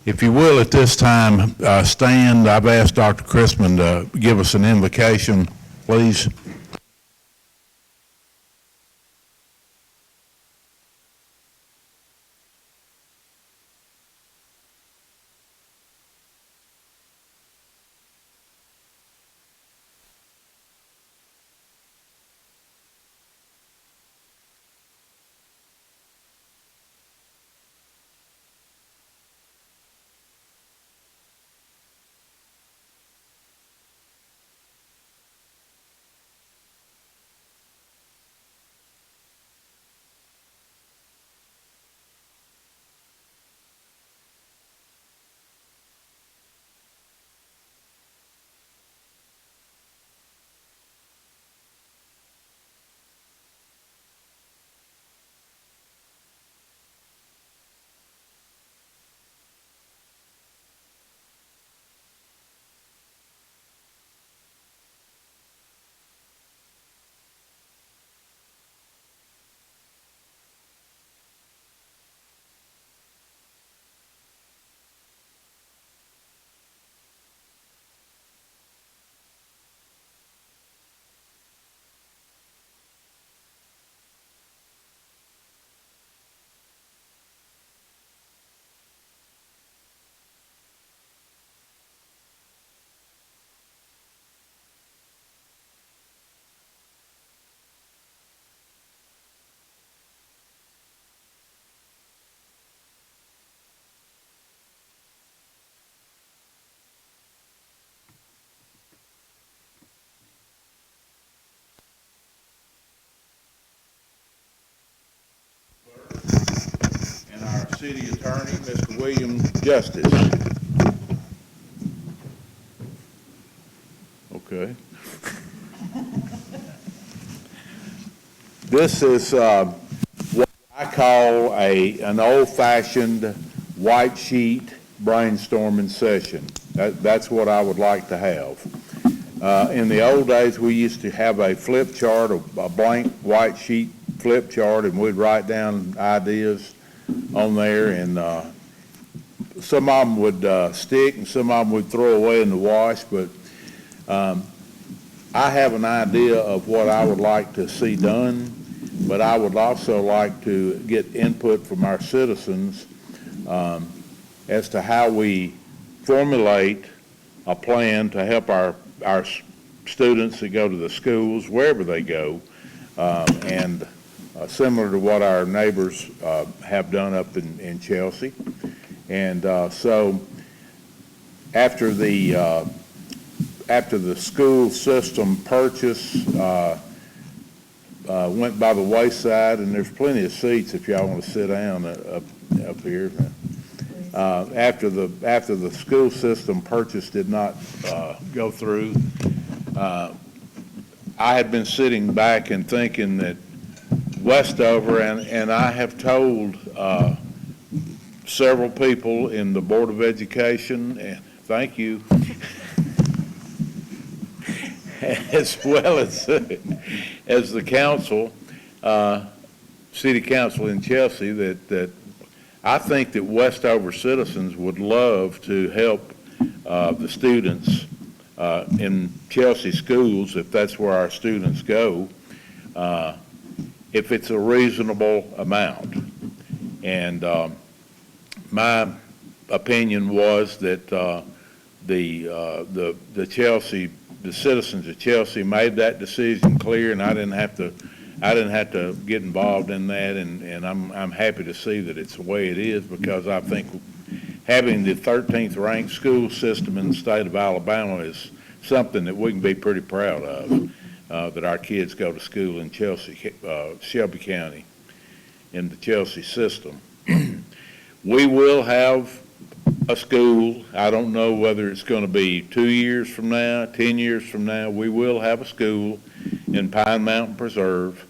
If you will, at this time, stand. I've asked Dr. Chrisman to give us an invocation, please. And our city attorney, Mr. William Justice. Okay. This is what I call an old-fashioned white sheet brainstorming session. That's what I would like to have. In the old days, we used to have a flip chart, a blank white sheet flip chart, and we'd write down ideas on there, and some of them would stick and some of them would throw away in the wash, but I have an idea of what I would like to see done, but I would also like to get input from our citizens as to how we formulate a plan to help our students that go to the schools, wherever they go, and similar to what our neighbors have done up in Chelsea. And so after the school system purchase went by the wayside, and there's plenty of seats if y'all want to sit down up here. After the school system purchase did not go through, I had been sitting back and thinking that Westover, and I have told several people in the Board of Education, and thank you, as well as the council, city council in Chelsea, that I think that Westover citizens would love to help the students in Chelsea schools, if that's where our students go, if it's a reasonable amount. And my opinion was that the citizens of Chelsea made that decision clear, and I didn't have to get involved in that, and I'm happy to see that it's the way it is, because I think having the 13th ranked school system in the state of Alabama is something that we can be pretty proud of, that our kids go to school in Chelsea, Shelby County, in the Chelsea system. We will have a school. I don't know whether it's going to be 2 years from now, 10 years from now. We will have a school in Pine Mountain Preserve,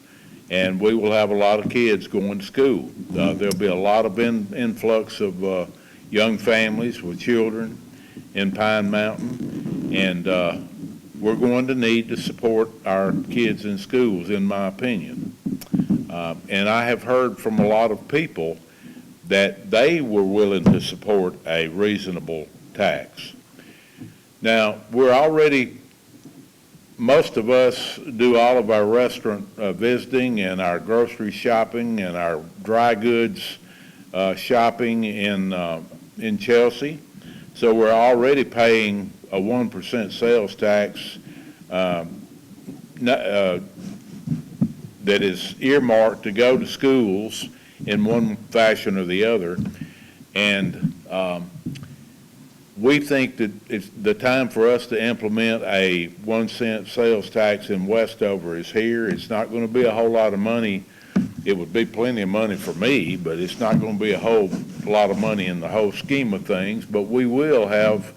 and we will have a lot of kids going to school. There'll be a lot of influx of young families with children in Pine Mountain, and we're going to need to support our kids in schools, in my opinion. And I have heard from a lot of people that they were willing to support a reasonable tax. Now, most of us do all of our restaurant visiting and our grocery shopping and our dry goods shopping in Chelsea. So we're already paying a 1% sales tax that is earmarked to go to schools in one fashion or the other. And we think that it's the time for us to implement a 1 cent sales tax in Westover is here. It's not going to be a whole lot of money. It would be plenty of money for me, but it's not going to be a whole lot of money in the whole scheme of things. But we will have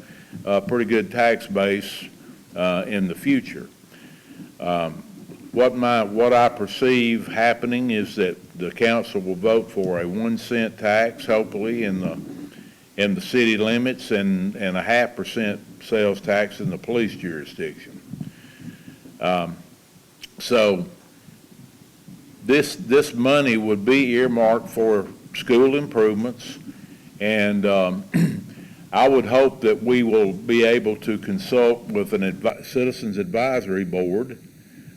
a pretty good tax base in the future. What I perceive happening is that the council will vote for a 1 cent tax, hopefully in the city limits, and a 0.5% sales tax in the police jurisdiction. So this money would be earmarked for school improvements, and I would hope that we will be able to consult with an Citizens Advisory Board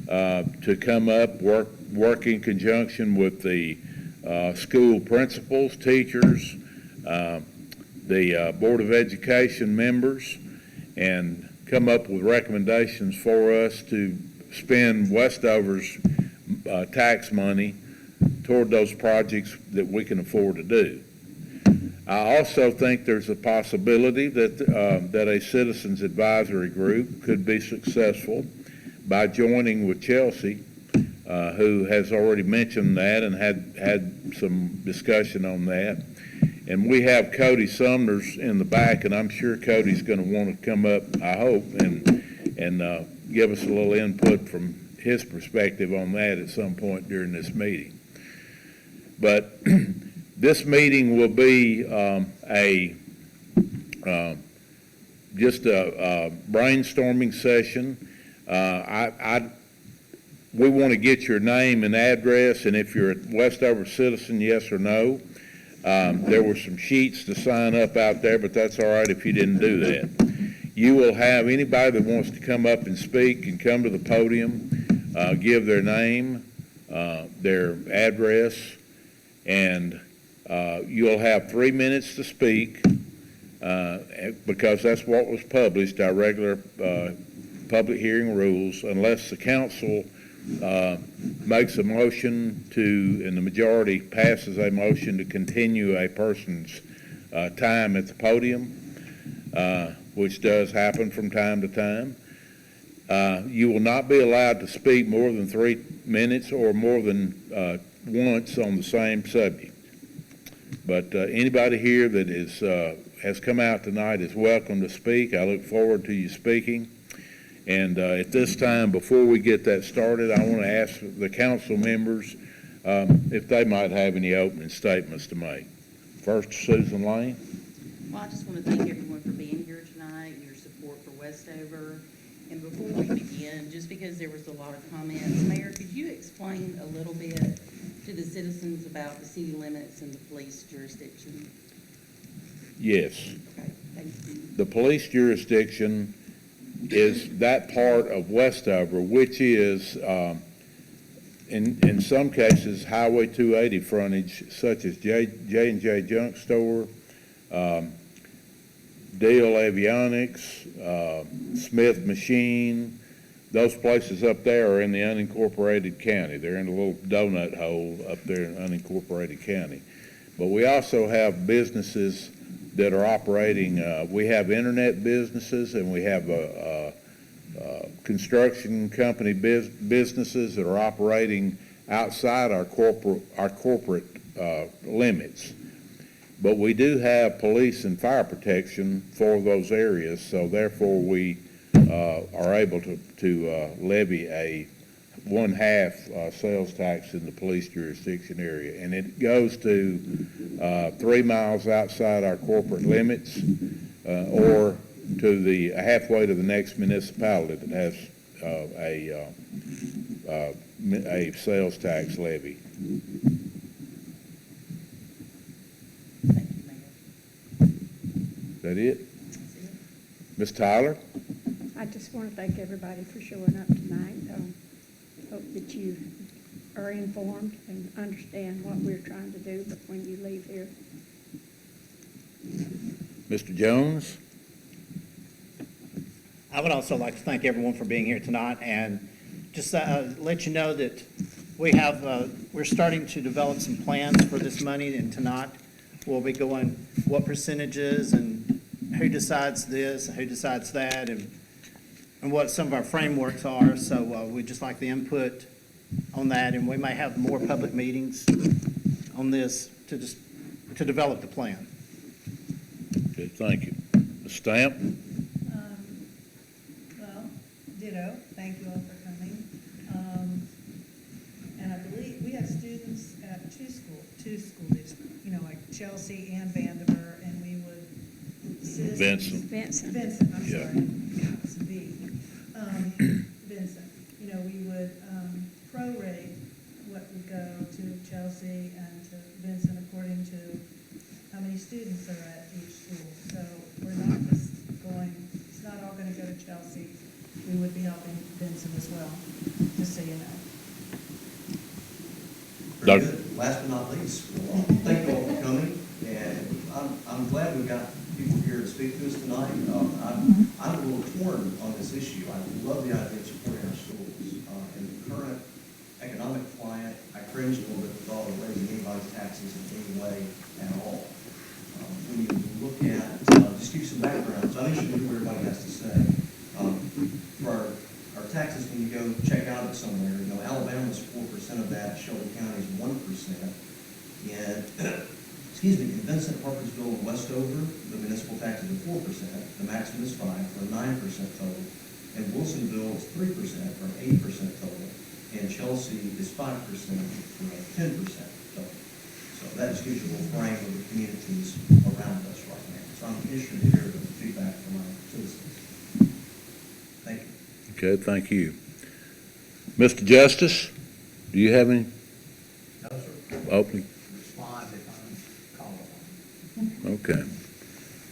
to come up, work in conjunction with the school principals, teachers, the Board of Education members, and come up with recommendations for us to spend Westover's tax money toward those projects that we can afford to do. I also think there's a possibility that a Citizens Advisory Group could be successful by joining with Chelsea, who has already mentioned that and had some discussion on that. And we have Cody Sumners in the back, and I'm sure Cody's going to want to come up, I hope, and give us a little input from his perspective on that at some point during this meeting. But this meeting will be just a brainstorming session. We want to get your name and address, and if you're a Westover citizen, yes or no. There were some sheets to sign up out there, but that's all right if you didn't do that. You will have anybody that wants to come up and speak and come to the podium, give their name, their address, and you'll have 3 minutes to speak because that's what was published, our regular public hearing rules, unless the council makes a motion to, and the majority passes a motion to continue a person's time at the podium, which does happen from time to time. You will not be allowed to speak more than 3 minutes or more than once on the same subject. But anybody here that has come out tonight is welcome to speak. I look forward to you speaking. And at this time, before we get that started, I want to ask the council members if they might have any opening statements to make. First, Susan Lane. Well, I just want to thank everyone for being here tonight, your support for Westover. And before we begin, just because there was a lot of comments, Mayor, could you explain a little bit to the citizens about the city limits and the police jurisdiction? Yes. Okay, thank you. The police jurisdiction is that part of Westover, which is, in some cases, Highway 280 frontage, such as J&J Junk Store, Deal Avionics, Smith Machine. Those places up there are in the unincorporated county. They're in a little donut hole up there in unincorporated county. But we also have businesses that are operating. We have internet businesses, and we have construction company businesses that are operating outside our corporate limits. But we do have police and fire protection for those areas, so therefore we are able to levy a 1/2 sales tax in the police jurisdiction area, and it goes to 3 miles outside our corporate limits, or to the halfway to the next municipality that has a sales tax levy. that it? Ms. Tyler? I just want to thank everybody for showing up tonight. Hope that you are informed and understand what we're trying to do when you leave here. Mr. Jones? I would also like to thank everyone for being here tonight and just let you know that we're starting to develop some plans for this money, and tonight we'll be going what percentages and who decides this and who decides that and what some of our frameworks are. So we'd just like the input on that, and we may have more public meetings on this to develop the plan. Okay, thank you. Ms. Stamp? Well, ditto, thank you all for coming. And I believe we have students at two school districts, like Chelsea and Vandiver, and we would. Vincent. Vincent, I'm Yeah. sorry, it's a V. Vincent, we would prorate what would go to Chelsea and to Vincent according to how many students are at each school. So we're not just it's not all gonna go to Chelsea. We would be helping Vincent as well, just so you know. Doug. Very good. Last but not least, thank you all for coming, and I'm glad we've got people here to speak to us tonight. I'm a little torn on this issue. I love the idea of supporting our schools. In the current economic climate, I cringe a little bit with all the raising anybody's taxes in any way at all. When you look at, just give you some background, so I'm interested in what everybody has to say. For our taxes, when you go check out at somewhere, Alabama's 4% of that, Shelby County's 1%. And, in Vincent, Harpersville, and Westover, the municipal taxes are 4%, the maximum is 5%, for a 9% total. And Wilsonville is 3% for an 8% total. And Chelsea is 5% for a 10% total. So that just gives you a little frame of the communities around us right now. So I'm interested to hear the feedback from our citizens. Thank you. Okay, thank you. Mr. Justice, do you have any No, sir. opening? Respond if I'm called upon. Okay.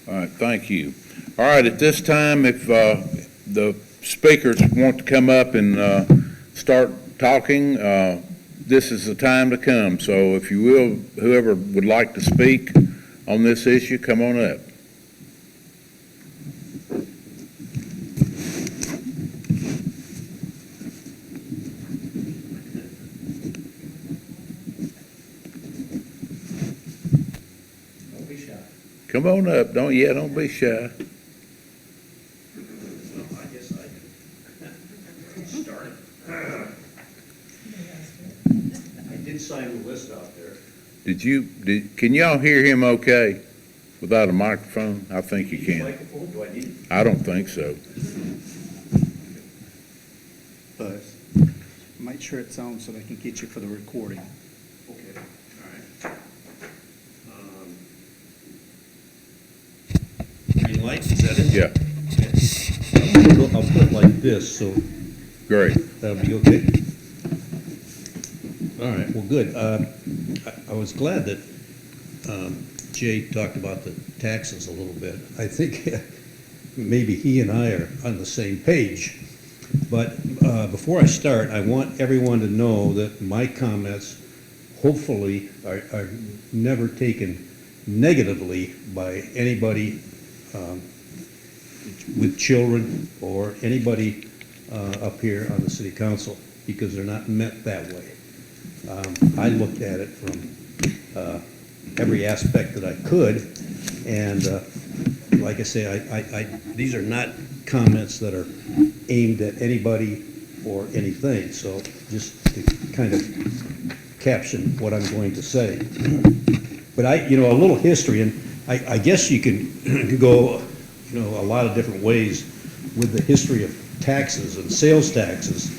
All right, thank you. All right, at this time, if the speakers want to come up and start talking, this is the time to come. So if you will, whoever would like to speak on this issue, come on up. Don't be shy. Come on up. Don't be shy. I guess I can start. I did sign the list out there. Can y'all hear him okay without a microphone? I think you can. Microphone, do I need it? I don't think so. Buzz, make sure it's on so they can get you for the recording. Okay, all right. Green light, is that it? Yeah, I'll put it like this, so great. that'll be okay. All right, well, good. I was glad that Jay talked about the taxes a little bit. I think maybe he and I are on the same page. But before I start, I want everyone to know that my comments hopefully are never taken negatively by anybody with children or anybody up here on the city council, because they're not meant that way. I looked at it from every aspect that I could, and like I say, these are not comments that are aimed at anybody or anything, so just to kind of caption what I'm going to say. But a little history, and I guess you can go, a lot of different ways with the history of taxes and sales taxes,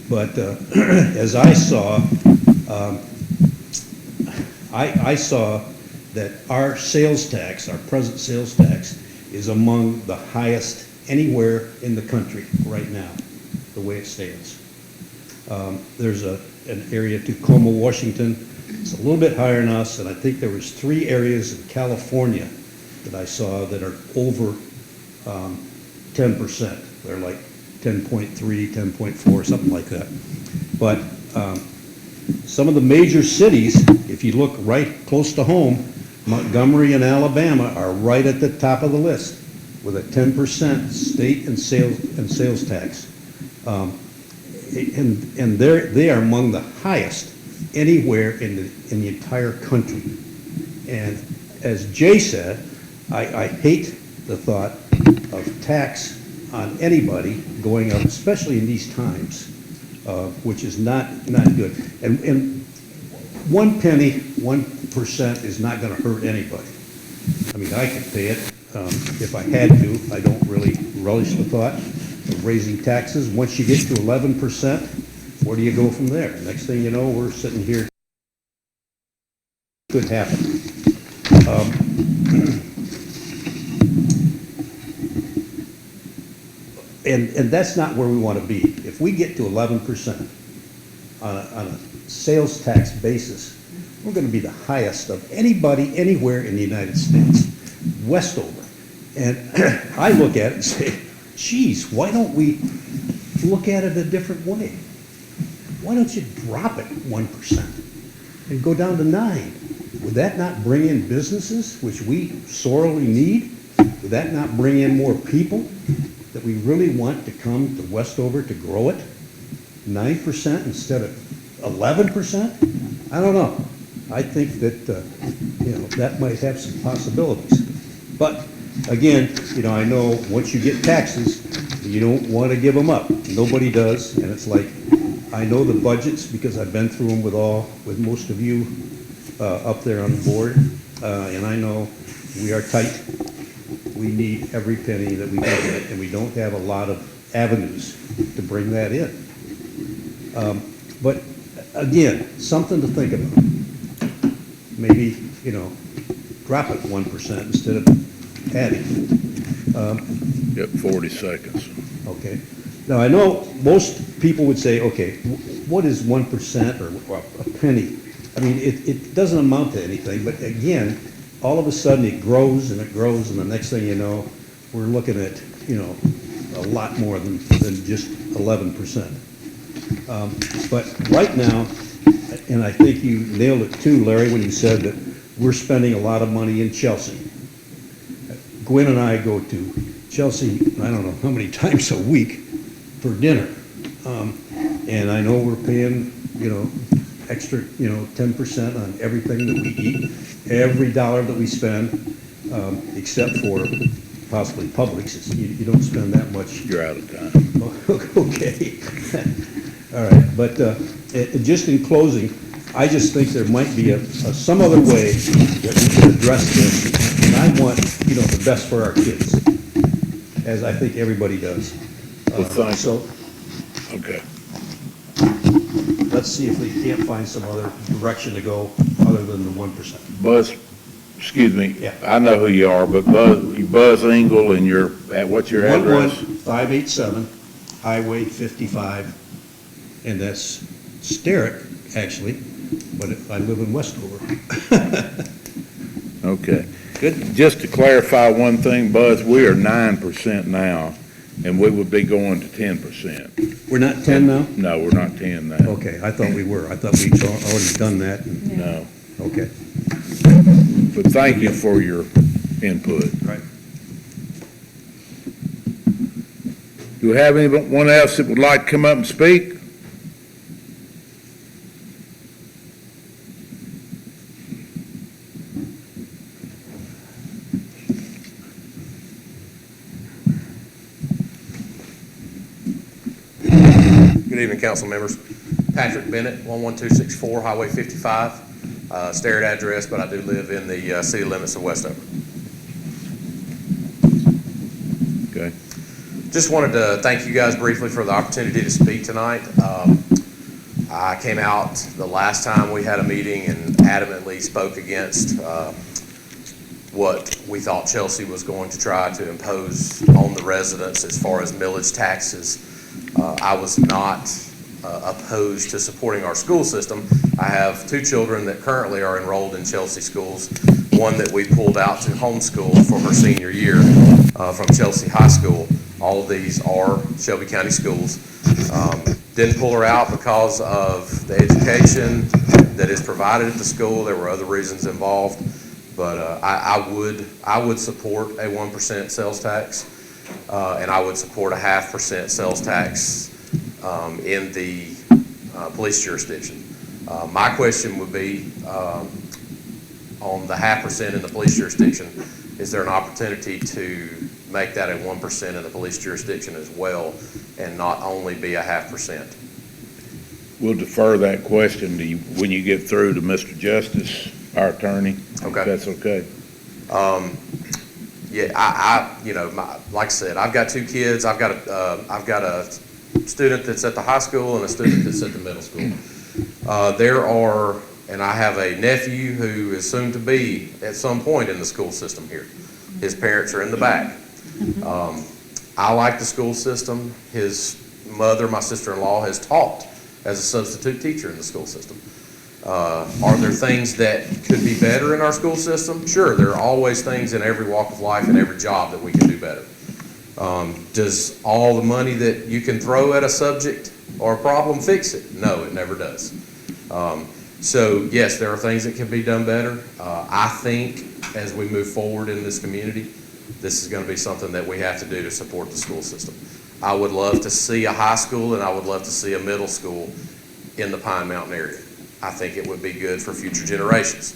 but as I saw, I saw that our sales tax, our present sales tax, is among the highest anywhere in the country right now, the way it stands. There's an area, Tacoma, Washington, it's a little bit higher than us, and I think there was 3 areas in California that I saw that are over 10%. They're like 10.3, 10.4, something like that. But some of the major cities, if you look right close to home, Montgomery and Alabama are right at the top of the list with a 10% state and sales tax. And they are among the highest anywhere in the entire country. And as Jay said, I hate the thought of tax on anybody going up, especially in these times, which is not good. And 1 penny, 1% is not going to hurt anybody. I mean, I could pay it if I had to. I don't really relish the thought of raising taxes. Once you get to 11%, where do you go from there? Next thing you know, we're sitting here. Could happen. And that's not where we want to be. If we get to 11% on a sales tax basis, we're going to be the highest of anybody anywhere in the United States, Westover. And I look at it and say, geez, why don't we look at it a different way? Why don't you drop it 1% and go down to 9%? Would that not bring in businesses, which we sorely need? Would that not bring in more people that we really want to come to Westover to grow it? 9% instead of 11%? I don't know. I think that, that might have some possibilities. But again, I know once you get taxes, you don't want to give them up. Nobody does. And it's like, I know the budgets because I've been through them with most of you up there on the board. And I know we are tight. We need every penny that we can get, and we don't have a lot of avenues to bring that in. But again, something to think about. Maybe, drop it 1% instead of adding. Yep, 40 seconds. Okay. Now, I know most people would say, okay, what is 1% or a penny? I mean, it doesn't amount to anything, but again, all of a sudden it grows and it grows, and the next thing you know, we're looking at, a lot more than just 11%. But right now, and I think you nailed it too, Larry, when you said that we're spending a lot of money in Chelsea. Gwen and I go to Chelsea, I don't know how many times a week for dinner. And I know we're paying, extra, 10% on everything that we eat, every dollar that we spend, except for possibly Publix. You don't spend that much. You're out of time. Okay. All right. But just in closing, I just think there might be some other way that we can address this. And I want, the best for our kids, as I think everybody does. Well, thank you. So Okay. let's see if we can't find some other direction to go other than the 1%. Buzz, excuse me. Yeah. I know who you are, but Buzz Engel, and what's your address? 11587 Highway 55, and that's Sterrett, actually, but I live in Westover. Okay. Good. Just to clarify one thing, Buzz, we are 9% now, and we would be going to 10%. We're not 10 now? No, we're not 10 now. Okay, I thought we were. I thought we'd already done that. and- No. Okay, But thank you for your input. right. Do we have anyone else that would like to come up and speak? Good evening, council members. Patrick Bennett, 11264 Highway 55, Sterrett address, but I do live in the city limits of Westover. Okay. Just wanted to thank you guys briefly for the opportunity to speak tonight. I came out the last time we had a meeting and adamantly spoke against what we thought Chelsea was going to try to impose on the residents as far as millage taxes. I was not opposed to supporting our school system. I have 2 children that currently are enrolled in Chelsea schools, one that we pulled out to homeschool for her senior year from Chelsea High School. All of these are Shelby County schools. Didn't pull her out because of the education that is provided at the school. There were other reasons involved, but I would support a 1% sales tax, and I would support a 0.5% sales tax in the police jurisdiction. My question would be, on the 0.5% in the police jurisdiction, is there an opportunity to make that a 1% in the police jurisdiction as well, and not only be a 0.5%? We'll defer that question to you when you get through to Mr. Justice, our attorney. Okay. If that's okay. Yeah, like I said, I've got 2 kids. I've got a student that's at the high school and a student that's at the middle school. And I have a nephew who is soon to be at some point in the school system here. His parents are in the back. I like the school system. His mother, my sister-in-law, has taught as a substitute teacher in the school system. Are there things that could be better in our school system? Sure, there are always things in every walk of life and every job that we can do better. Does all the money that you can throw at a subject or a problem fix it? No, it never does. So yes, there are things that can be done better. I think as we move forward in this community, this is going to be something that we have to do to support the school system. I would love to see a high school and I would love to see a middle school in the Pine Mountain area. I think it would be good for future generations.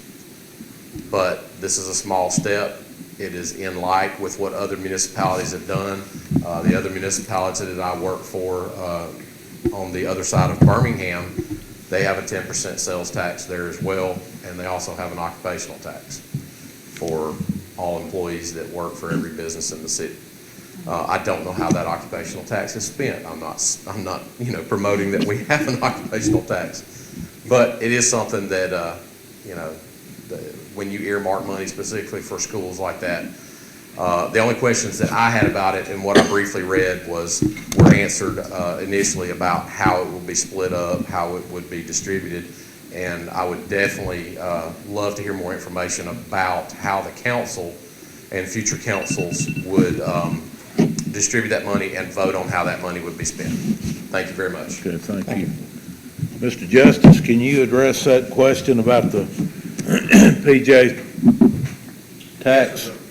But this is a small step. It is in line with what other municipalities have done. The other municipalities that I work for on the other side of Birmingham, they have a 10% sales tax there as well, and they also have an occupational tax for all employees that work for every business in the city. I don't know how that occupational tax is spent. I'm not promoting that we have an occupational tax, but it is something that when you earmark money specifically for schools like that. The only questions that I had about it and what I briefly read were answered initially about how it will be split up, how it would be distributed, and I would definitely love to hear more information about how the council and future councils would distribute that money and vote on how that money would be spent. Thank you very much. Okay, thank you. Mr. Justice, can you address that question about the PJ tax? The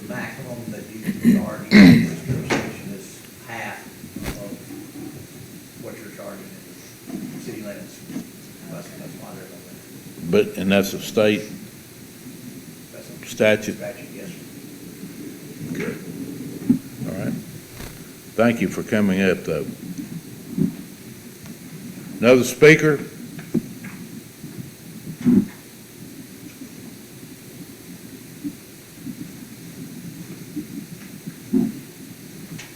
maximum that you can charge in this jurisdiction is half of what you're charging in city limits. That's why they're on that. And that's a state That's a statute? statute, yes, sir. Good. All right. Thank you for coming up, though. Another speaker?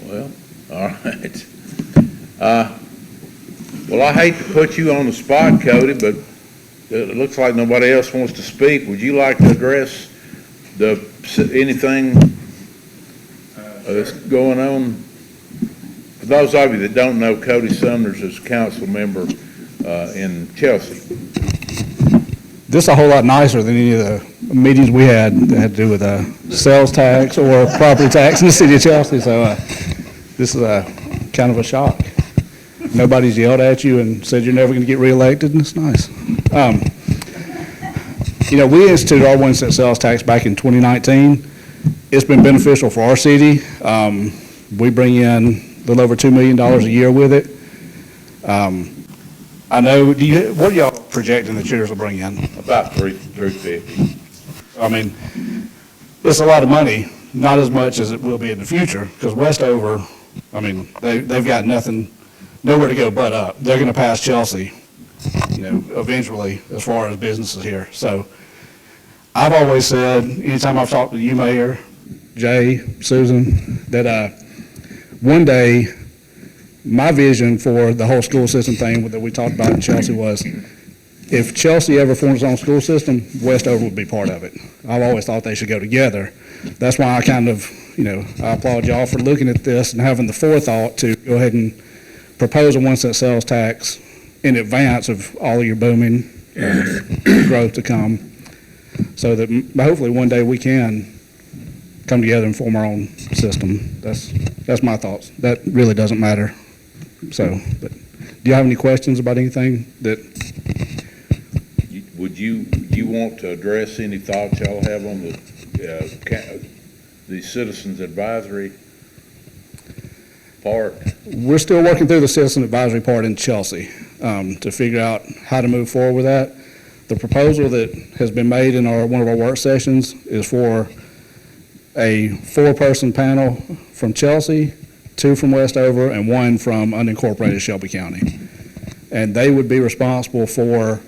Well, all right. Well, I hate to put you on the spot, Cody, but it looks like nobody else wants to speak. Would you like to address anything that's going on? For those of you that don't know, Cody Sumners is a council member in Chelsea. This is a whole lot nicer than any of the meetings we had that had to do with sales tax or property tax in the city of Chelsea. So this is kind of a shock. Nobody's yelled at you and said you're never going to get reelected, and it's nice. We instituted our 1 cent sales tax back in 2019. It's been beneficial for our city. We bring in a little over $2 million a year with it. I know, what are y'all projecting the chairs will bring in? About $350. I mean, it's a lot of money, not as much as it will be in the future, because Westover, I mean, they've got nowhere to go but up. They're going to pass Chelsea, eventually, as far as businesses here. So I've always said, anytime I've talked to you, Mayor, Jay, Susan, that one day, my vision for the whole school system thing that we talked about in Chelsea was, if Chelsea ever forms its own school system, Westover would be part of it. I've always thought they should go together. That's why I kind of, I applaud y'all for looking at this and having the forethought to go ahead and propose a 1 cent sales tax in advance of all of your booming growth to come, so that hopefully one day we can come together and form our own system. That's my thoughts. That really doesn't matter. So, but do you have any questions about anything that? Would you want to address any thoughts y'all have on the Citizens Advisory part? We're still working through the citizen advisory part in Chelsea to figure out how to move forward with that. The proposal that has been made in one of our work sessions is for a 4-person panel from Chelsea, 2 from Westover, and 1 from unincorporated Shelby County. And they would be responsible for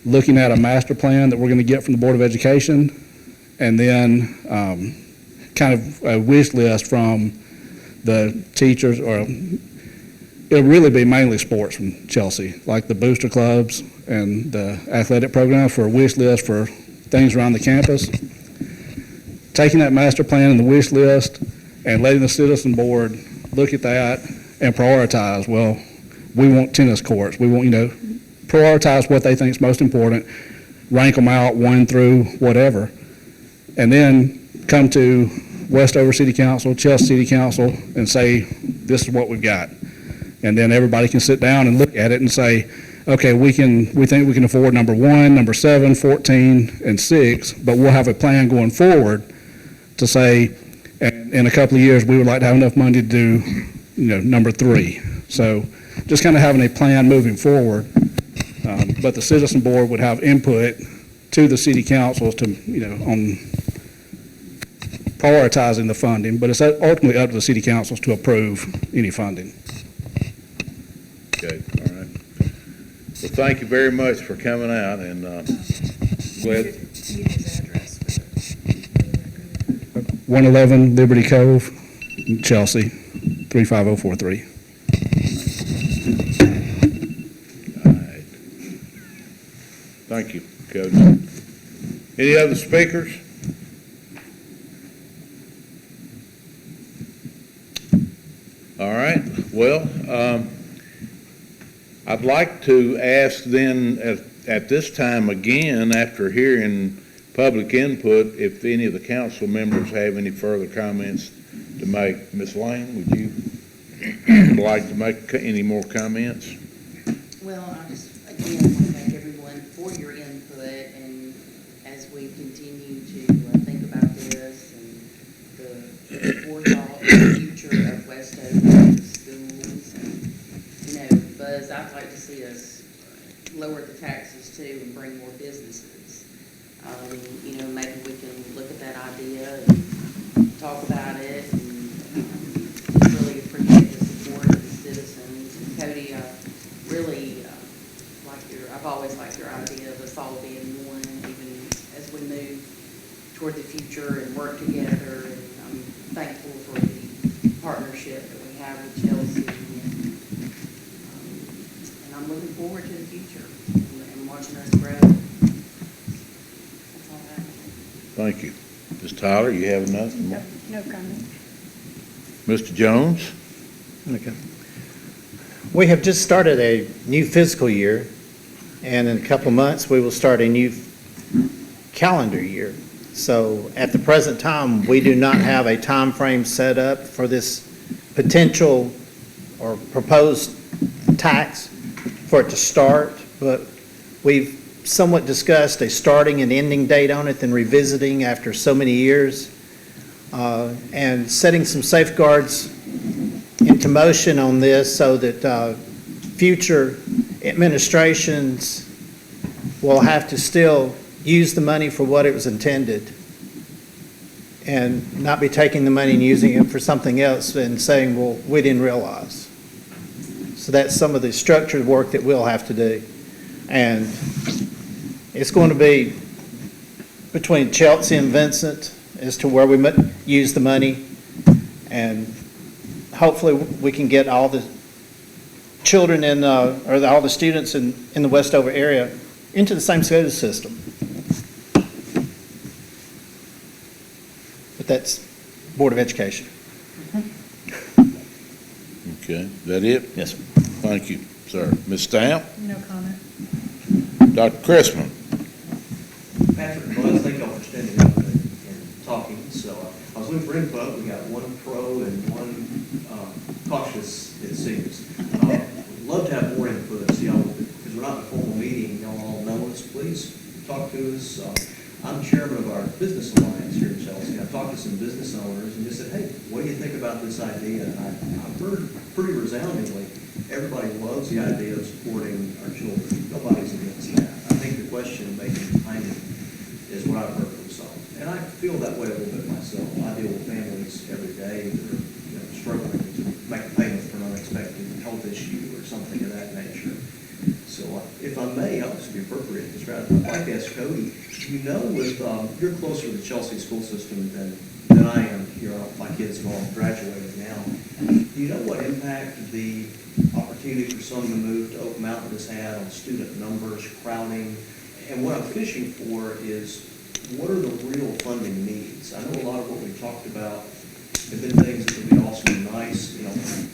looking at a master plan that we're going to get from the Board of Education, and then kind of a wish list from the teachers, or it'll really be mainly sports from Chelsea, like the booster clubs and the athletic programs, for a wish list for things around the campus. Taking that master plan and the wish list and letting the citizen board look at that and prioritize, well, we want tennis courts. We want, prioritize what they think is most important, rank them out 1 through whatever, and then come to Westover City Council, Chelsea City Council, and say, this is what we've got. And then everybody can sit down and look at it and say, okay, we think we can afford number 1, number 7, 14, and 6, but we'll have a plan going forward to say, in a couple of years, we would like to have enough money to do, number 3. So just kind of having a plan moving forward. But the citizen board would have input to the city councils to, on prioritizing the funding, but it's ultimately up to the city councils to approve any funding. Okay, all right. Well, thank you very much for coming out, and glad. Need his address for the record. 111 Liberty Cove, Chelsea, 35043. All right. Thank you, Coach. Any other speakers? All right, well, I'd like to ask then at this time again, after hearing public input, if any of the council members have any further comments to make. Ms. Lane, would you like to make any more comments? Well, I just, again, want to thank everyone for your input, and as we continue to think about this and the forethought for the future of Westover schools, and, Buzz, I'd like to see us lower the taxes too and bring more businesses. Maybe we can look at that idea and talk about it, and really appreciate the support of the citizens. And Cody, really I've always liked your idea of us all being one, even as we move toward the future and work together. And I'm thankful for the partnership that we have with Chelsea. And I'm looking forward to the future and watching us grow. That's all I have. Thank you. Ms. Tyler, you have nothing more? No comment. Mr. Jones? Okay. We have just started a new fiscal year, and in a couple of months, we will start a new calendar year. So at the present time, we do not have a time frame set up for this potential or proposed tax for it to start, but we've somewhat discussed a starting and ending date on it, then revisiting after so many years, and setting some safeguards into motion on this so that future administrations will have to still use the money for what it was intended and not be taking the money and using it for something else and saying, well, we didn't realize. So that's some of the structured work that we'll have to do. And it's going to be between Chelsea and Vincent as to where we use the money, and hopefully we can get all the children or all the students in the Westover area into the same school system. But that's Board of Education. Okay, is that it? Yes, sir. Thank you, sir. Ms. Stamp? No comment. Dr. Christman? Patrick, well, thank y'all for standing up and talking. So I was looking for input. We got one pro and one cautious, it seems. Would love to have more input, see how, because we're not in a formal meeting, y'all all know us, please talk to us. I'm chairman of our business alliance here in Chelsea. I've talked to some business owners and just said, hey, what do you think about this idea? And I've heard pretty resoundingly, everybody loves the idea of supporting our children. Nobody's against that. I think the question maybe behind it is what I've heard from some. And I feel that way a little bit myself. I deal with families every day that are struggling to make a payment for an unexpected health issue or something of that nature. So if I may, I'll just be appropriate. I'd like to ask Cody, with, you're closer to the Chelsea school system than I am here. My kids have all graduated now. Do you know what impact the opportunity for some to move to Oak Mountain has had on student numbers, crowding? And what I'm fishing for is, what are the real funding needs? I know a lot of what we talked about have been things that would be awesome and nice,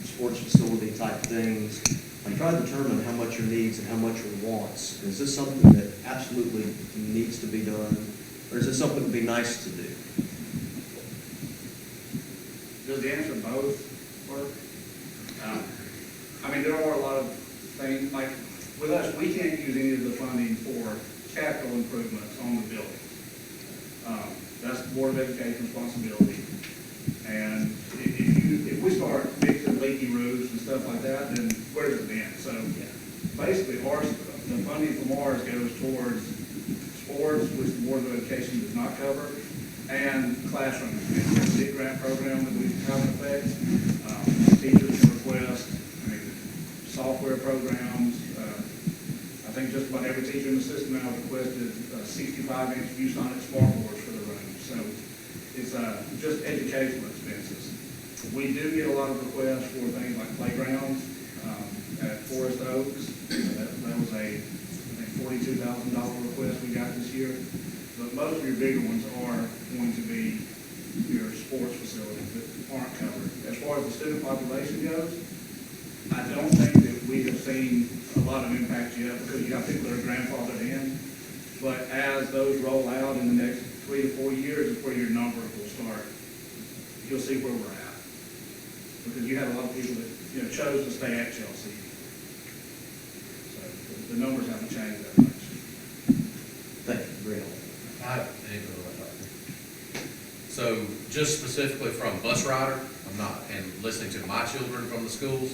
sports facility type things. I'm trying to determine how much are needs and how much are wants. Is this something that absolutely needs to be done, or is this something that would be nice to do? Does the answer both work? There are a lot of things, like with us, we can't use any of the funding for capital improvements on the building. That's the Board of Education responsibility. And if we start fixing leaky roofs and stuff like that, then where does it end? So basically, the funding from ours goes towards sports, which the Board of Education does not cover, and classrooms. The SIG grant program that we have in effect, teachers can request, software programs. I think just about every teacher in the system now requested 65-inch ViewSonic smart boards for the room. So it's just educational expenses. We do get a lot of requests for things like playgrounds at Forest Oaks. That was a, I think, $42,000 request we got this year. But most of your bigger ones are going to be your sports facilities that aren't covered. As far as the student population goes, I don't think that we have seen a lot of impact yet because you have people that are grandfathered in. But as those roll out in the next 3 to 4 years is where your number will start. You'll see where we're at. Because you have a lot of people that chose to stay at Chelsea. So the numbers haven't changed that much. Thank you, Real. So just specifically from bus rider, and listening to my children from the schools,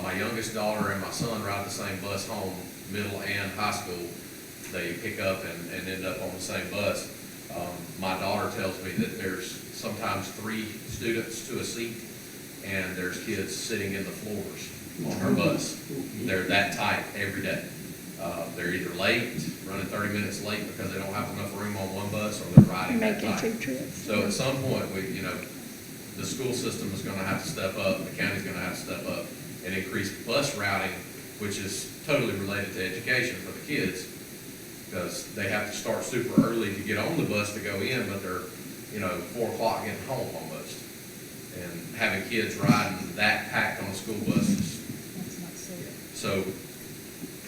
my youngest daughter and my son ride the same bus home, middle and high school. They pick up and end up on the same bus. My daughter tells me that there's sometimes 3 students to a seat, and there's kids sitting in the floors on her bus. They're that tight every day. They're either late, running 30 minutes late because they don't have enough room on one bus, or they're riding that Making tight. 2 trips. So at some point, the school system is going to have to step up, the county's going to have to step up and increase bus routing, which is totally related to education for the kids, because they have to start super early to get on the bus to go in, but they're, 4 o'clock getting home almost. And having kids riding that packed on a school bus is, That's not safe. so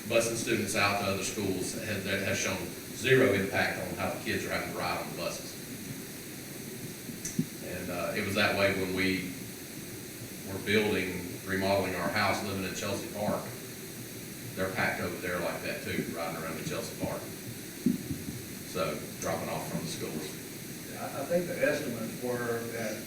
busing students out to other schools has shown 0 impact on how the kids are having to ride on the buses. And it was that way when we were remodeling our house, living in Chelsea Park. They're packed over there like that too, riding around in Chelsea Park. So dropping off from the schools. I think the estimates were that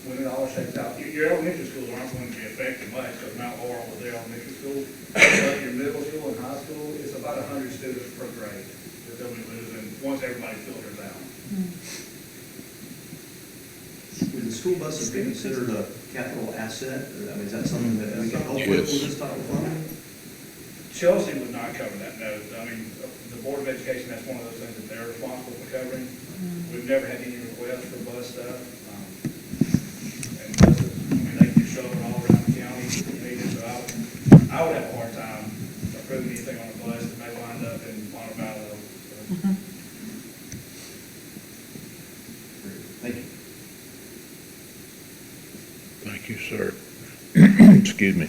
when it all shakes out, your elementary schools aren't going to be affected much because Mount Laurel was their elementary school. But your middle school and high school, it's about 100 students per grade that they'll be losing once everybody filters out. Would the school buses be considered a capital asset? Is that something that we can help with this type of funding? Chelsea would not cover that, no. The Board of Education, that's one of those things that they're responsible for covering. We've never had any requests for bus stuff. And buses, they can show it all around the county if needed. So I would have a hard time approving anything on a bus that may wind up in Montevallo. Thank you. Thank you, sir. Excuse me.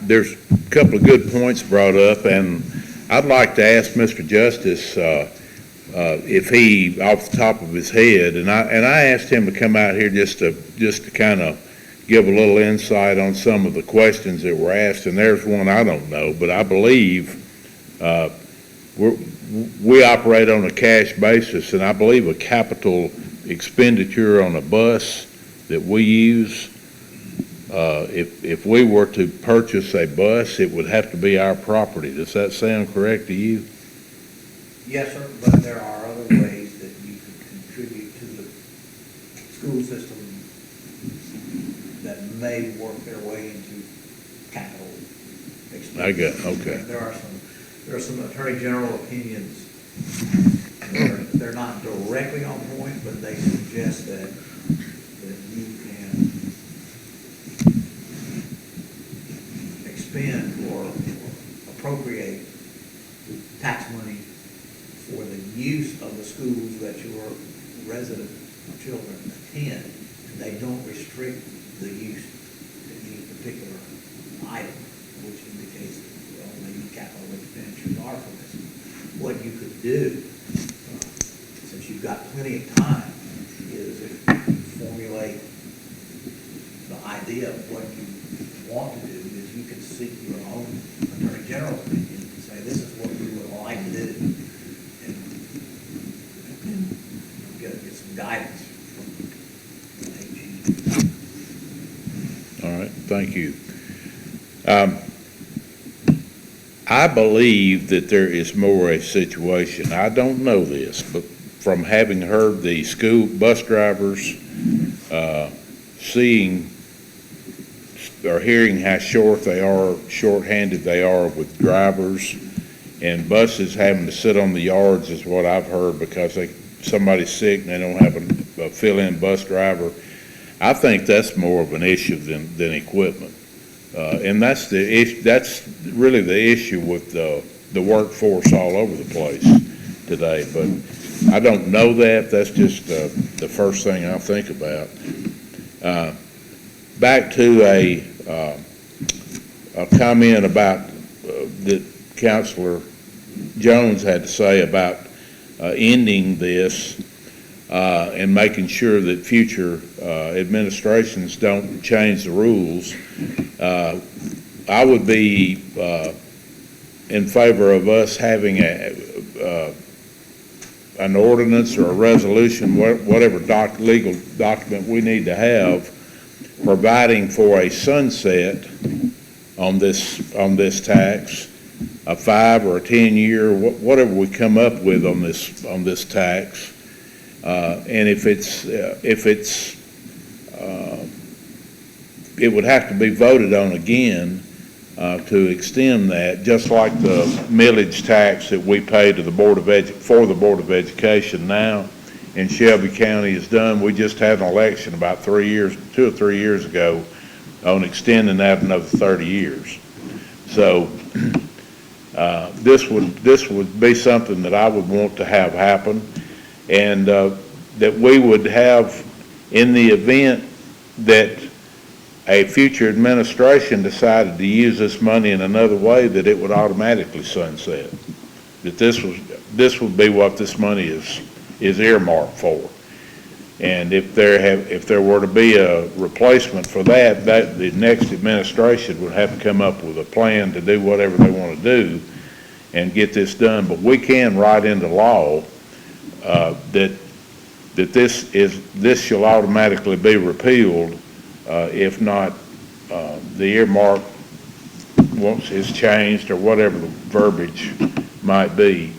There's a couple of good points brought up, and I'd like to ask Mr. Justice if he, off the top of his head, and I asked him to come out here just to kind of give a little insight on some of the questions that were asked, and there's one I don't know, but I believe we operate on a cash basis, and I believe a capital expenditure on a bus that we use, if we were to purchase a bus, it would have to be our property. Does that sound correct to you? Yes, sir, but there are other ways that you could contribute to the school system that may work their way into capital expenses. I got, okay. There are some attorney general opinions. They're not directly on point, but they suggest that you can expend or appropriate tax money for the use of the schools that your resident children attend. They don't restrict the use to any particular item, which indicates that only capital expenditures are permissible. What you could do, since you've got plenty of time, is if you formulate the idea of what you want to do, is you can seek your own attorney general opinion and say, this is what we would like to do, and get some guidance from the AG. All right, thank you. I believe that there is more a situation. I don't know this, but from having heard the school bus drivers, seeing or hearing how short-handed they are with drivers, and buses having to sit on the yards is what I've heard because somebody's sick and they don't have a fill-in bus driver. I think that's more of an issue than equipment. And that's really the issue with the workforce all over the place today. But I don't know that. That's just the first thing I think about. Back to a comment about that Councilor Jones had to say about ending this and making sure that future administrations don't change the rules. I would be in favor of us having an ordinance or a resolution, whatever legal document we need to have, providing for a sunset on this tax, a 5 or a 10-year, whatever we come up with on this tax. And it would have to be voted on again to extend that, just like the millage tax that we pay to the Board of Education now in Shelby County is done. We just had an election about 2 or 3 years ago on extending that another 30 years. So this would be something that I would want to have happen, and that we would have, in the event that a future administration decided to use this money in another way, that it would automatically sunset. That this would be what this money is earmarked for. And if there were to be a replacement for that, the next administration would have to come up with a plan to do whatever they want to do and get this done. But we can write into law that this shall automatically be repealed if not the earmark once is changed or whatever the verbiage might be.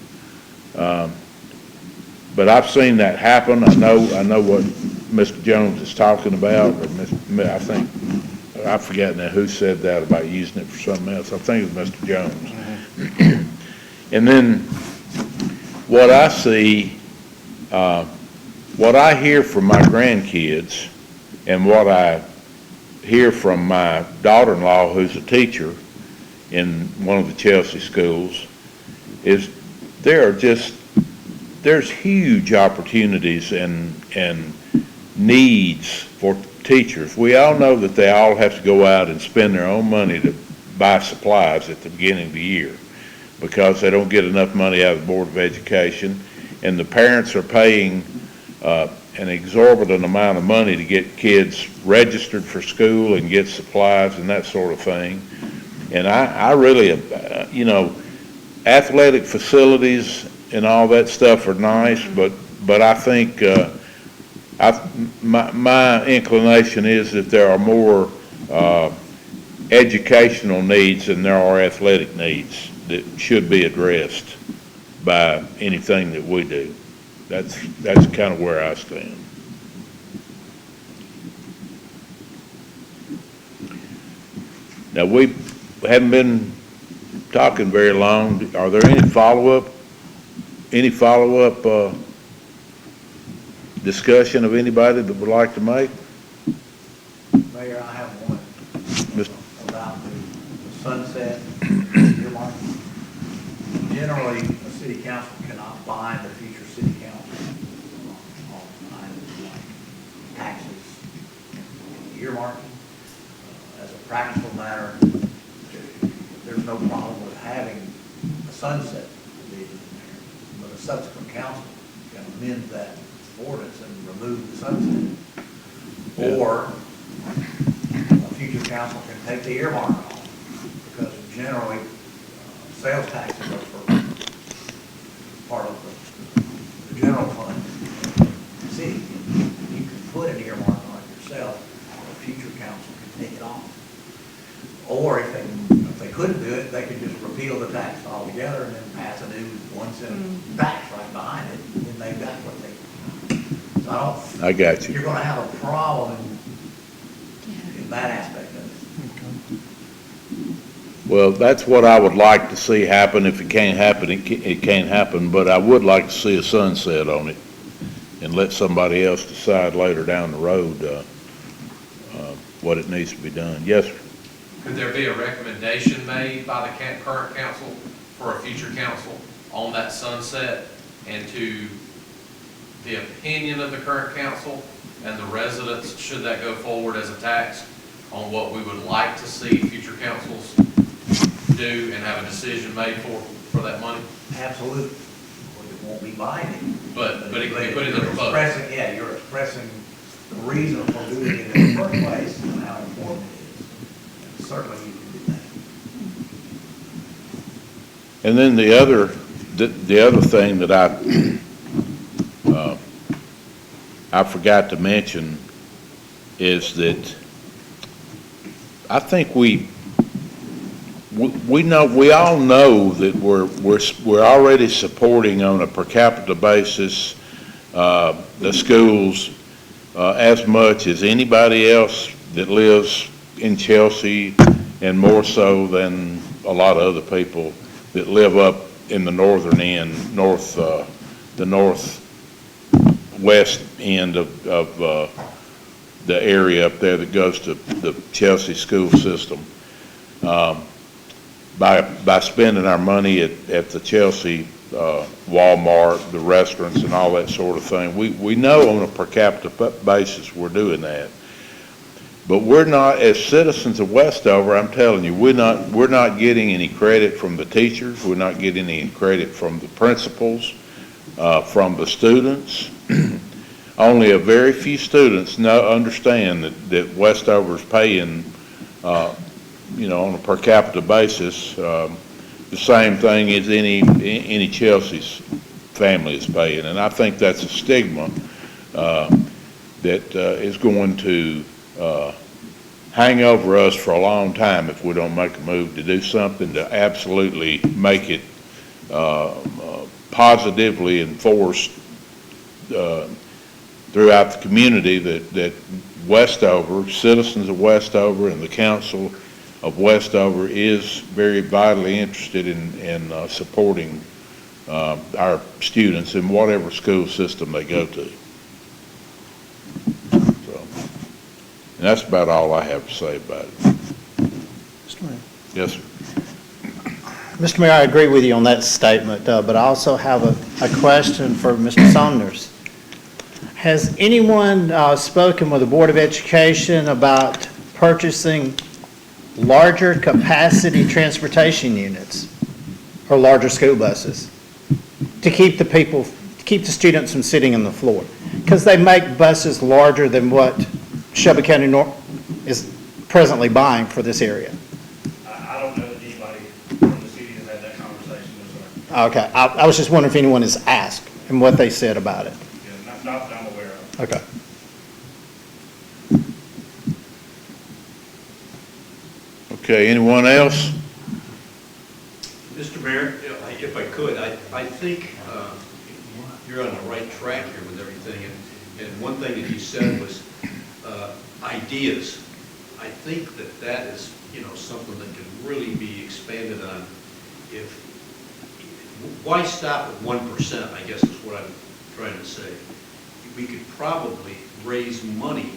But I've seen that happen. I know what Mr. Jones is talking about. Or I think I've forgotten who said that about using it for something else. I think it was Mr. Jones. And then what I see, what I hear from my grandkids, and what I hear from my daughter-in-law, who's a teacher in one of the Chelsea schools, is there's huge opportunities and needs for teachers. We all know that they all have to go out and spend their own money to buy supplies at the beginning of the year because they don't get enough money out of the Board of Education, and the parents are paying an exorbitant amount of money to get kids registered for school and get supplies and that sort of thing. And I really, athletic facilities and all that stuff are nice, but I think my inclination is that there are more educational needs than there are athletic needs that should be addressed by anything that we do. That's kind of where I stand. Now, we haven't been talking very long. Are there any follow-up discussion of anybody that would like to make? Mayor, I have one Mr. about the sunset earmark. Generally, a city council cannot bind a future city council on items like taxes, earmarking. As a practical matter, there's no problem with having a sunset provision in there, but a subsequent council can amend that ordinance and remove the sunset. Or a future council can take the earmark off, because generally, sales taxes are for part of the general fund. See, you can put an earmark on it yourself, or a future council can take it off. Or if they couldn't do it, they could just repeal the tax altogether and then pass a new 1 cent tax right behind it, and then they've got what they. So I got you. You're gonna have a problem in that aspect of it. Well, that's what I would like to see happen. If it can't happen, it can't happen, but I would like to see a sunset on it and let somebody else decide later down the road what it needs to be done. Yes, sir. Could there be a recommendation made by the current council for a future council on that sunset, and to the opinion of the current council and the residents, should that go forward as a tax, on what we would like to see future councils do and have a decision made for that money? Absolutely. It won't be binding. But it can be put in the You're proposal. you're expressing the reason for doing it in the first place and how important it is. And certainly you can do that. And then the other thing that I forgot to mention is that I think we all know that we're already supporting on a per capita basis the schools as much as anybody else that lives in Chelsea, and more so than a lot of other people that live up in the northern end, the northwest end of the area up there that goes to the Chelsea school system. By spending our money at the Chelsea Walmart, the restaurants and all that sort of thing, we know on a per capita basis we're doing that. But we're not, as citizens of Westover, I'm telling you, we're not getting any credit from the teachers, we're not getting any credit from the principals, from the students. Only a very few students understand that Westover's paying, on a per capita basis, the same thing as any Chelsea's family is paying. And I think that's a stigma that is going to hang over us for a long time if we don't make a move to do something to absolutely make it positively enforced throughout the community that Westover, citizens of Westover and the council of Westover is very vitally interested in supporting our students in whatever school system they go to. And that's about all I have to say about it. Mr. Mayor. Yes, sir. Mr. Mayor, I agree with you on that statement, but I also have a question for Mr. Saunders. Has anyone spoken with the Board of Education about purchasing larger capacity transportation units or larger school buses to keep keep the students from sitting on the floor? Because they make buses larger than what Shelby County is presently buying for this area. I don't know that anybody from the city has had that conversation with us. Okay, I was just wondering if anyone has asked and what they said about it. Yeah, not that I'm aware of. Okay. Okay, anyone else? Mr. Mayor, if I could, I think you're on the right track here with everything. And one thing that you said was ideas. I think that is, something that can really be expanded on. Why stop at 1%, I guess is what I'm trying to say. We could probably raise money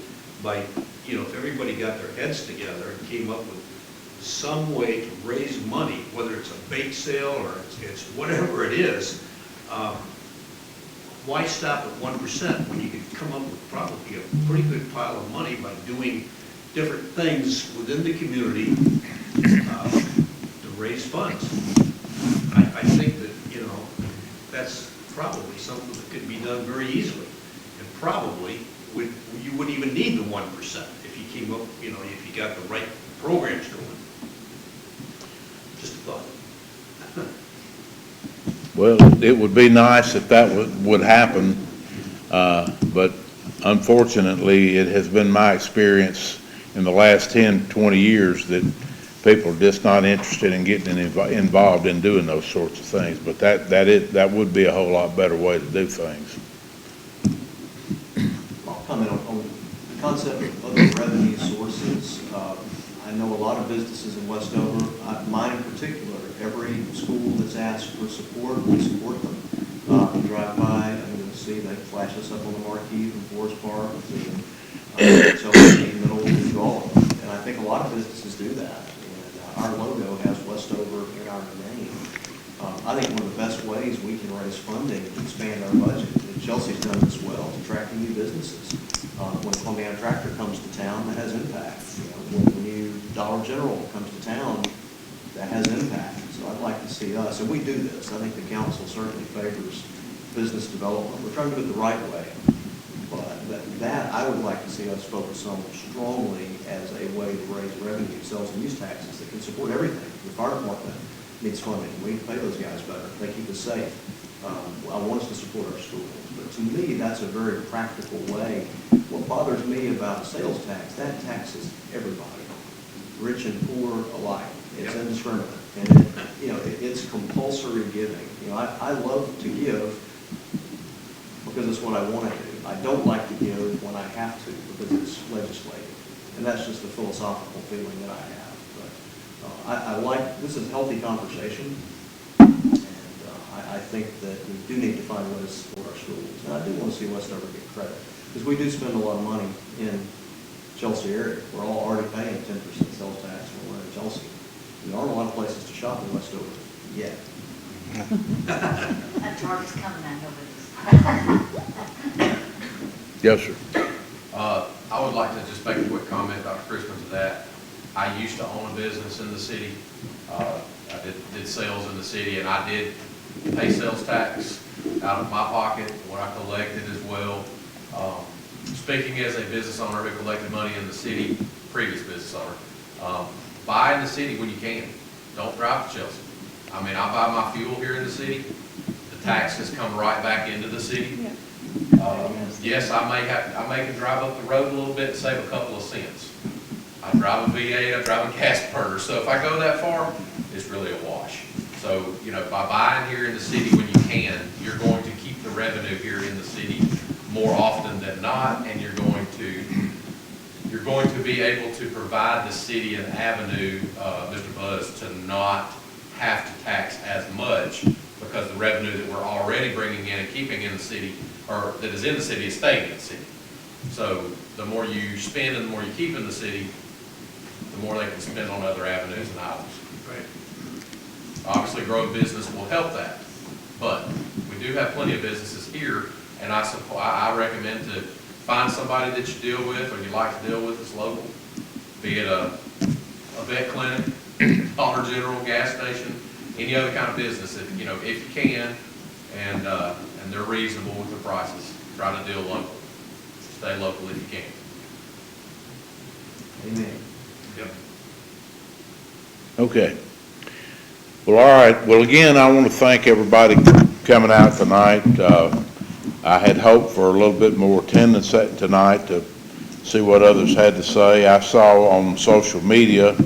by, if everybody got their heads together and came up with some way to raise money, whether it's a bake sale or it's whatever it is, why stop at 1% when you could come up with probably a pretty good pile of money by doing different things within the community to raise funds? I think that, that's probably something that could be done very easily. And probably you wouldn't even need the 1% if you came up, if you got the right programs going. Just a thought. Well, it would be nice if that would happen, but unfortunately, it has been my experience in the last 10, 20 years that people are just not interested in getting involved in doing those sorts of things. But that would be a whole lot better way to do things. I'll comment on the concept of other revenue sources. I know a lot of businesses in Westover, mine in particular, every school that's asked for support, we support them. You drive by, you'll see they flash us up on the marquee from Forest Park, Chelsea, Middle, we do all of them. And I think a lot of businesses do that. And our logo has Westover in our name. I think one of the best ways we can raise funding to expand our budget, and Chelsea's done this well, is attracting new businesses. When Columbiana Tractor comes to town, that has impact. When the new Dollar General comes to town, that has impact. So I'd like to see us, and we do this, I think the council certainly favors business development. We're trying to do it the right way. But that I would like to see us focus on strongly as a way to raise revenue, sales and use taxes that can support everything. The fire department needs funding. We need to pay those guys better. They keep us safe. I want us to support our schools. But to me, that's a very practical way. What bothers me about sales tax, that taxes everybody, rich and poor alike. It's indiscriminate. And it's compulsory giving. I love to give because it's what I want to do. I don't like to give when I have to because it's legislative. And that's just a philosophical feeling that I have. But I like, this is a healthy conversation. And I think that we do need to find ways to support our schools. And I do want to see Westover get credit because we do spend a lot of money in Chelsea area. We're all already paying 10% sales tax when we're in Chelsea. There aren't a lot of places to shop in Westover yet. That Target's coming out over this. Yes, sir. I would like to just make a quick comment, Dr. Crispin, to that. I used to own a business in the city. I did sales in the city, and I did pay sales tax out of my pocket, what I collected as well. Speaking as a business owner who collected money in the city, previous business owner, buy in the city when you can. Don't drive to Chelsea. I mean, I buy my fuel here in the city. The taxes come right back into the city. Yeah. Yes, I may can drive up the road a little bit and save a couple of cents. I drive a V8, I drive a gas burner, so if I go that far, it's really a wash. So, by buying here in the city when you can, you're going to keep the revenue here in the city more often than not, and you're going to be able to provide the city an avenue, Mr. Buzz, to not have to tax as much because the revenue that we're already bringing in and keeping in the city, or that is in the city, is staying in the city. So the more you spend and the more you keep in the city, the more they can spend on other avenues and items. Right. Obviously, growing business will help that, but we do have plenty of businesses here And I recommend to find somebody that you deal with or you like to deal with that's local, be it a vet clinic, Dollar General, gas station, any other kind of business, if you can, and they're reasonable with the prices. Try to deal local. Stay local if you can. Amen. Yep. Okay. Well, all right. Well, again, I want to thank everybody for coming out tonight. I had hoped for a little bit more attendance tonight to see what others had to say. I saw on social media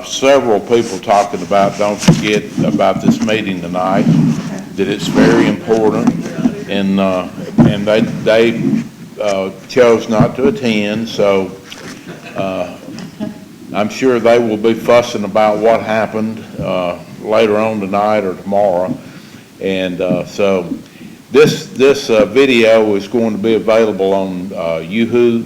several people talking about, don't forget about this meeting tonight, that it's very important, and they chose not to attend, so I'm sure they will be fussing about what happened later on tonight or tomorrow. And so this video is going to be available on YouTube.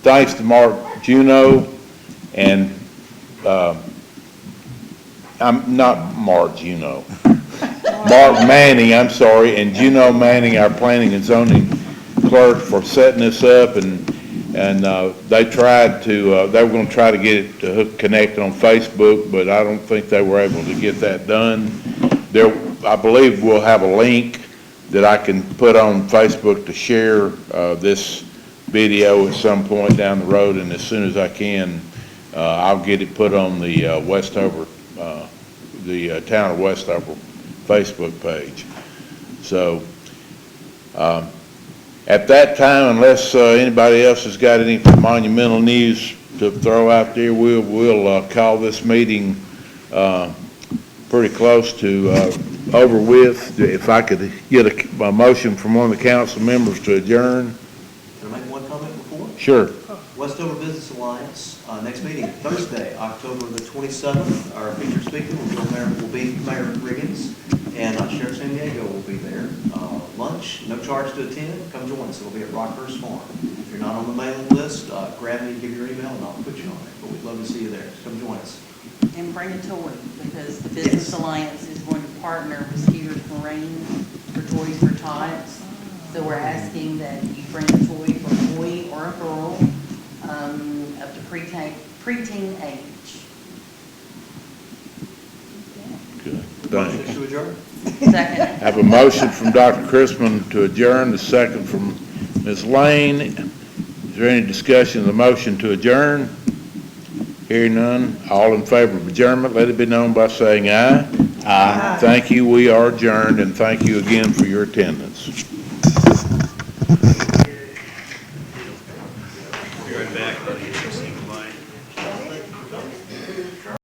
Thanks to Mark Juno and I'm not Mark Juno. Mark Manning, I'm sorry, and Juno Manning, our planning and zoning clerk, for setting this up, and they tried to, they were going to try to get it to connect on Facebook, but I don't think they were able to get that done. I believe we'll have a link that I can put on Facebook to share this video at some point down the road, and as soon as I can, I'll get it put on the Westover, the town of Westover Facebook page. So at that time, unless anybody else has got any monumental news to throw out there, we'll call this meeting pretty close to over with. If I could get a motion from one of the council members to adjourn. Can I make one comment before? Sure. Westover Business Alliance, next meeting, Thursday, October the 27th. Our featured speaker will be Mayor Riggins, and Sheriff San Diego will be there. Lunch, no charge to attend. Come join us. It'll be at Rockhurst Farm. If you're not on the mailing list, grab me and give your email, and I'll put you on it. But we'd love to see you there. Come join us. And bring a toy, because the Business Alliance is going to partner with Skeeter's Marine for Toys for Tots. So we're asking that you bring a toy for a boy or a girl up to preteen age. Good. Motion Thanks. to adjourn? Second. Have a motion from Dr. Christman to adjourn, the second from Ms. Lane. Is there any discussion of the motion to adjourn? Hearing none, all in favor of adjournment, let it be known by saying aye. Aye. Thank you, we are adjourned, and thank you again for your attendance.